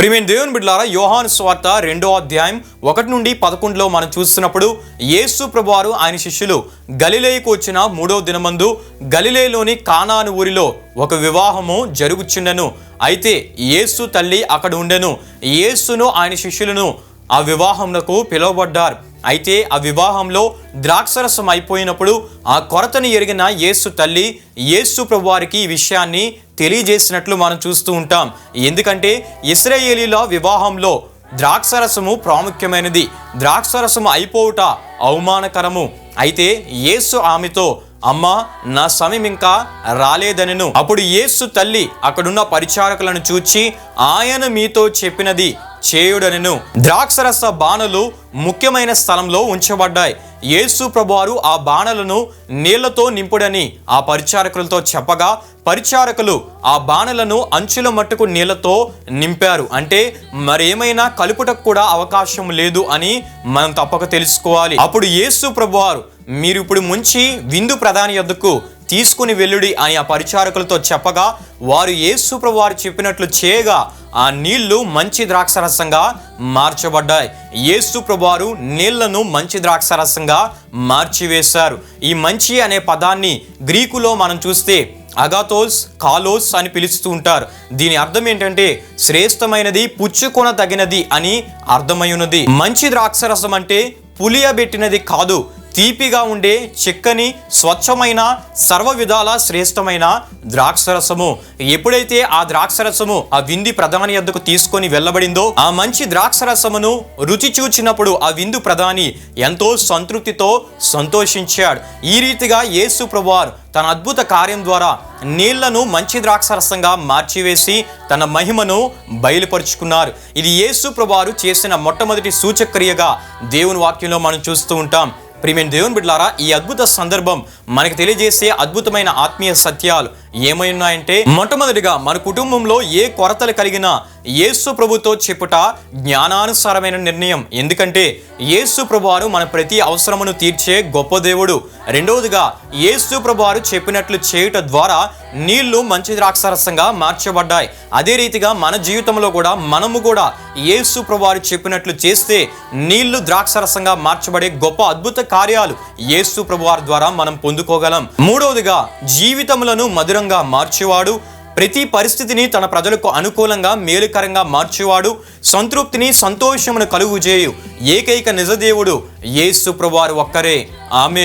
ప్రియమైన దేవుని బిడ్డలారా, యోహాను సువార్త 2వ అధ్యాయం 1 నుండి 11లో మనం చూస్తున్నప్పుడు యేసు ప్రభువారు ఆయన శిష్యులు గలిలయకు వచ్చిన 3వ దినమందు గలిలయలోని కానాను ఊరిలో ఒక వివాహము జరుగుచుండెను. అయితే యేసు తల్లి అక్కడ ఉండెను. యేసును ఆయన శిష్యులను ఆ వివాహమునకు పిలువబడ్డారు. అయితే ఆ వివాహంలో ద్రాక్షరసం అయిపోయినప్పుడు ఆ కొరతని ఎరిగిన యేసు తల్లి యేసు ప్రభువారికి ఈ విషయాన్ని తెలియజేసినట్లు మనం చూస్తూ ఉంటాం. ఎందుకంటే ఇశ్రాయేలీల వివాహంలో ద్రాక్షరసము ప్రాముఖ్యమైనది. ద్రాక్షరసము అయిపోవుట అవమానకరము. అయితే యేసు ఆమెతో, అమ్మా, నా సమయం ఇంకా రాలేదనెను. అప్పుడు యేసు తల్లి అక్కడున్న పరిచారకులను చూచి, ఆయన మీతో చెప్పినది చేయుడనెను. ద్రాక్షరస బాణలు ముఖ్యమైన స్థలంలో ఉంచబడ్డాయి. యేసు ప్రభువారు ఆ బాణలను నీళ్లతో నింపుడని ఆ పరిచారకులతో చెప్పగా, పరిచారకులు ఆ బాణలను అంచుల మట్టుకు నీళ్లతో నింపారు. అంటే మరేమైనా కలుపుటకు కూడా అవకాశం లేదు అని మనం తప్పక తెలుసుకోవాలి. అప్పుడు యేసు ప్రభువారు, మీరు ఇప్పుడు ముంచి విందు ప్రధాని యొద్దకు తీసుకుని వెళ్ళుడి అని ఆ పరిచారకులతో చెప్పగా, వారు యేసు ప్రభువారు చెప్పినట్లు చేయగా ఆ నీళ్లు మంచి ద్రాక్షరసంగా మార్చబడ్డాయి. యేసు ప్రభువారు నీళ్లను మంచి ద్రాక్షరసంగా మార్చివేశారు. ఈ మంచి అనే పదాన్ని గ్రీకులో మనం చూస్తే అగాథోస్, కాలోస్ అని పిలుస్తూ ఉంటారు. దీని అర్థం ఏంటంటే శ్రేష్టమైనది, పుచ్చుకొన తగినది అని అర్థమయ్యున్నది. మంచి ద్రాక్షరసం అంటే పులియబెట్టినది కాదు, తీపిగా ఉండే చిక్కని స్వచ్ఛమైన సర్వ విధాల శ్రేష్టమైన ద్రాక్షరసము. ఎప్పుడైతే ఆ ద్రాక్షరసము ఆ విందు ప్రధాని యొద్దకు తీసుకొని వెళ్ళబడిందో, ఆ మంచి ద్రాక్షరసమును రుచి చూచినప్పుడు ఆ విందు ప్రధాని ఎంతో సంతృప్తితో సంతోషించాడు. ఈ రీతిగా యేసు ప్రభువారు తన అద్భుత కార్యం ద్వారా నీళ్లను మంచి ద్రాక్షరసంగా మార్చివేసి తన మహిమను బయలుపరుచుకున్నారు. ఇది యేసు ప్రభువారు చేసిన మొట్టమొదటి సూచక్రియగా దేవుని వాక్యంలో మనం చూస్తూ ఉంటాం. ప్రియమైన దేవుని బిడ్డలారా, ఈ అద్భుత సందర్భం మనకు తెలియజేసే అద్భుతమైన ఆత్మీయ సత్యాలు ఏమై ఉన్నాయంటే, మొట్టమొదటిగా మన కుటుంబంలో ఏ కొరతలు కలిగినా యేసు ప్రభుతో చెప్పుట జ్ఞానానుసారమైన నిర్ణయం. ఎందుకంటే యేసు ప్రభువారు మన ప్రతి అవసరమును తీర్చే గొప్ప దేవుడు. రెండవదిగా యేసు ప్రభువారు చెప్పినట్లు చేయుట ద్వారా నీళ్లు మంచి ద్రాక్షరసంగా మార్చబడ్డాయి. అదే రీతిగా మన జీవితంలో కూడా మనము కూడా యేసు ప్రభువారు చెప్పినట్లు చేస్తే నీళ్లు ద్రాక్షరసంగా మార్చబడే గొప్ప అద్భుత కార్యాలు యేసు ప్రభువారి ద్వారా మనం పొందుకోగలం. మూడవదిగా జీవితములను మధురంగా మార్చేవాడు, ప్రతి పరిస్థితిని తన ప్రజలకు అనుకూలంగా మేలుకరంగా మార్చేవాడు, సంతృప్తిని సంతోషమును కలుగుజేయు ఏకైక నిజదేవుడు యేసు ప్రభువారు ఒక్కరే. ఆమేన్.